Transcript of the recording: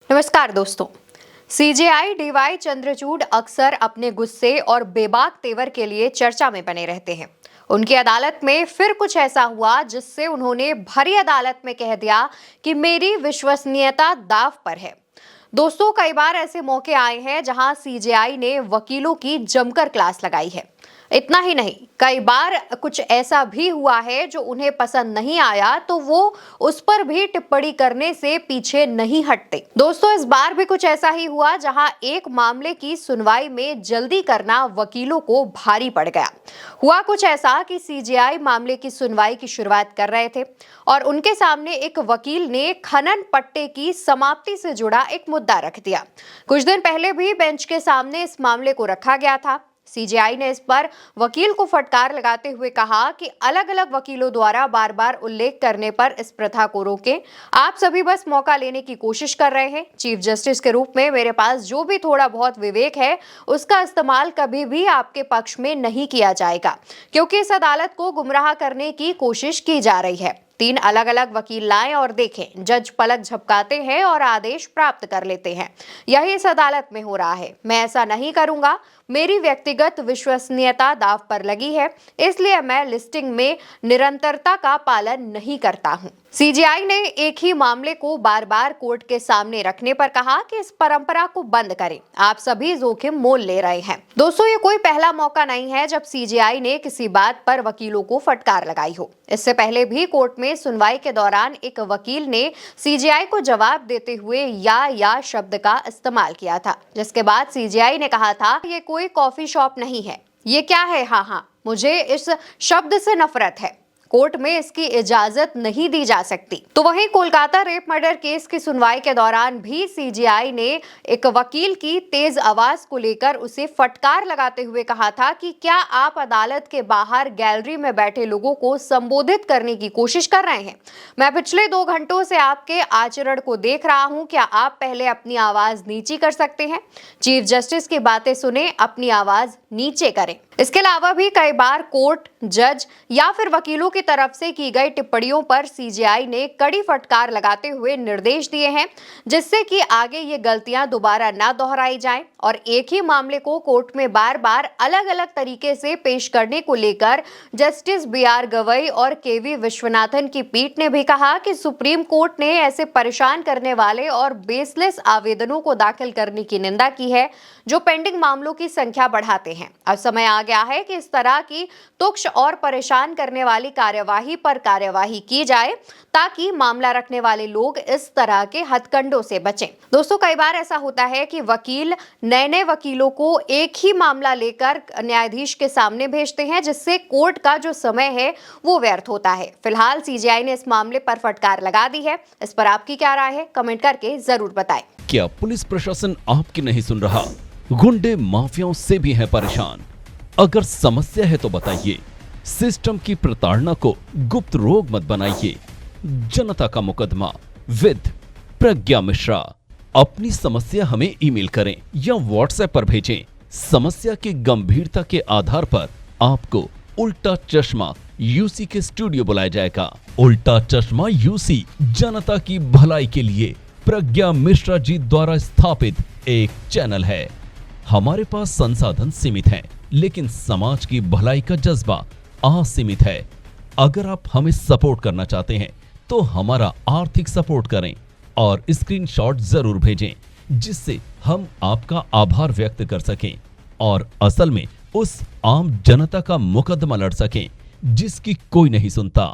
नमस्कार दोस्तों। CJI D Y Chandrachud अक्सर अपने गुस्से और बेबाक तेवर के लिए चर्चा में बने रहते हैं। उनकी अदालत में फिर कुछ ऐसा हुआ जिससे उन्होंने भरी अदालत में कह दिया कि मेरी विश्वसनीयता दांव पर है। दोस्तों, कई बार ऐसे मौके आए हैं जहां सीजेआई ने वकीलों की जमकर क्लास लगाई है। इतना ही नहीं, कई बार कुछ ऐसा भी हुआ है जो उन्हें पसंद नहीं आया तो वो उस पर भी टिप्पणी करने से पीछे नहीं हटते। दोस्तों, इस बार भी कुछ ऐसा ही हुआ जहां एक मामले की सुनवाई में जल्दी करना वकीलों को भारी पड़ गया। हुआ कुछ ऐसा कि सीजेआई मामले की सुनवाई की शुरुआत कर रहे थे और उनके सामने एक वकील ने खनन पट्टे की समाप्ति से जुड़ा एक मुद्दा रख दिया। कुछ दिन पहले भी बेंच के सामने इस मामले को रखा गया था। सीजेआई ने इस पर वकील को फटकार लगाते हुए कहा कि अलग अलग वकीलों द्वारा बार बार उल्लेख करने पर इस प्रथा को रोकें। आप सभी बस मौका लेने की कोशिश कर रहे हैं। चीफ जस्टिस के रूप में मेरे पास जो भी थोड़ा बहुत विवेक है उसका इस्तेमाल कभी भी आपके पक्ष में नहीं किया जाएगा, क्योंकि इस अदालत को गुमराह करने की कोशिश की जा रही है। 3 अलग अलग वकील लाएं और देखें। जज पलक झपकाते हैं और आदेश प्राप्त कर लेते हैं। यही इस अदालत में हो रहा है। मैं ऐसा नहीं करूंगा। मेरी व्यक्तिगत विश्वसनीयता दांव पर लगी है, इसलिए मैं लिस्टिंग में निरंतरता का पालन नहीं करता हूं। सीजेआई ने एक ही मामले को बार बार कोर्ट के सामने रखने पर कहा कि इस परंपरा को बंद करें। आप सभी जोखिम मोल ले रहे हैं। दोस्तों, ये कोई पहला मौका नहीं है जब सीजेआई ने किसी बात पर वकीलों को फटकार लगाई हो। इससे पहले भी कोर्ट में सुनवाई के दौरान एक वकील ने सीजेआई को जवाब देते हुए या शब्द का इस्तेमाल किया था, जिसके बाद सीजेआई ने कहा था ये कोई कॉफी शॉप नहीं है। ये क्या है? हाँ, मुझे इस शब्द से नफरत है। कोर्ट में इसकी इजाजत नहीं दी जा सकती। तो वहीं कोलकाता रेप मर्डर केस की सुनवाई के दौरान भी सीजेआई ने एक वकील की तेज आवाज को लेकर उसे फटकार लगाते हुए कहा था कि क्या आप अदालत के बाहर गैलरी में बैठे लोगों को संबोधित करने की कोशिश कर रहे हैं? मैं पिछले 2 घंटों से आपके आचरण को देख रहा हूं। क्या आप पहले अपनी आवाज नीची कर सकते हैं? चीफ जस्टिस की बातें सुने, अपनी आवाज नीचे करें। इसके अलावा भी कई बार कोर्ट, जज या फिर वकीलों की तरफ से की गई टिप्पणियों पर सीजेआई ने कड़ी फटकार लगाते हुए निर्देश दिए हैं, जिससे कि आगे ये गलतियां दोबारा ना दोहराई जाएं। और एक ही मामले को कोर्ट में बार बार अलग अलग तरीके से पेश करने को लेकर जस्टिस BR गवई और KV विश्वनाथन की पीठ ने भी कहा कि सुप्रीम कोर्ट ने ऐसे परेशान करने वाले और बेसलेस आवेदनों को दाखिल करने की निंदा की है जो पेंडिंग मामलों की संख्या बढ़ाते हैं। अब समय आ गया है कि इस तरह की तुच्छ और परेशान करने वाली कार्यवाही पर कार्यवाही की जाए, ताकि मामला रखने वाले लोग इस तरह के हथकंडों से बचें। दोस्तों, कई बार ऐसा होता है कि वकील नए वकीलों को एक ही मामला लेकर न्यायाधीश के सामने भेजते हैं, जिससे कोर्ट का जो समय है वो व्यर्थ होता है। फिलहाल सीजेआई ने इस मामले पर फटकार लगा दी है। इस पर आपकी क्या राय है? कमेंट करके जरूर बताएं। क्या पुलिस प्रशासन आपकी नहीं सुन रहा? गुंडे माफियाओं से भी है परेशान। अगर समस्या है तो बताइए। सिस्टम की प्रताड़ना को गुप्त रोग मत बनाइए। जनता का मुकदमा विद प्रज्ञा मिश्रा। अपनी समस्या हमें ईमेल करें या व्हाट्सएप पर भेजें। समस्या की गंभीरता के आधार पर आपको उल्टा चश्मा यूसी के स्टूडियो बुलाया जाएगा। उल्टा चश्मा यूसी जनता की भलाई के लिए प्रज्ञा मिश्रा जी द्वारा स्थापित एक चैनल है। हमारे पास संसाधन सीमित हैं, लेकिन समाज की भलाई का जज्बा असीमित है। अगर आप हमें सपोर्ट करना चाहते हैं तो हमारा आर्थिक सपोर्ट करें और स्क्रीनशॉट जरूर भेजें, जिससे हम आपका आभार व्यक्त कर सकें और असल में उस आम जनता का मुकदमा लड़ सकें जिसकी कोई नहीं सुनता।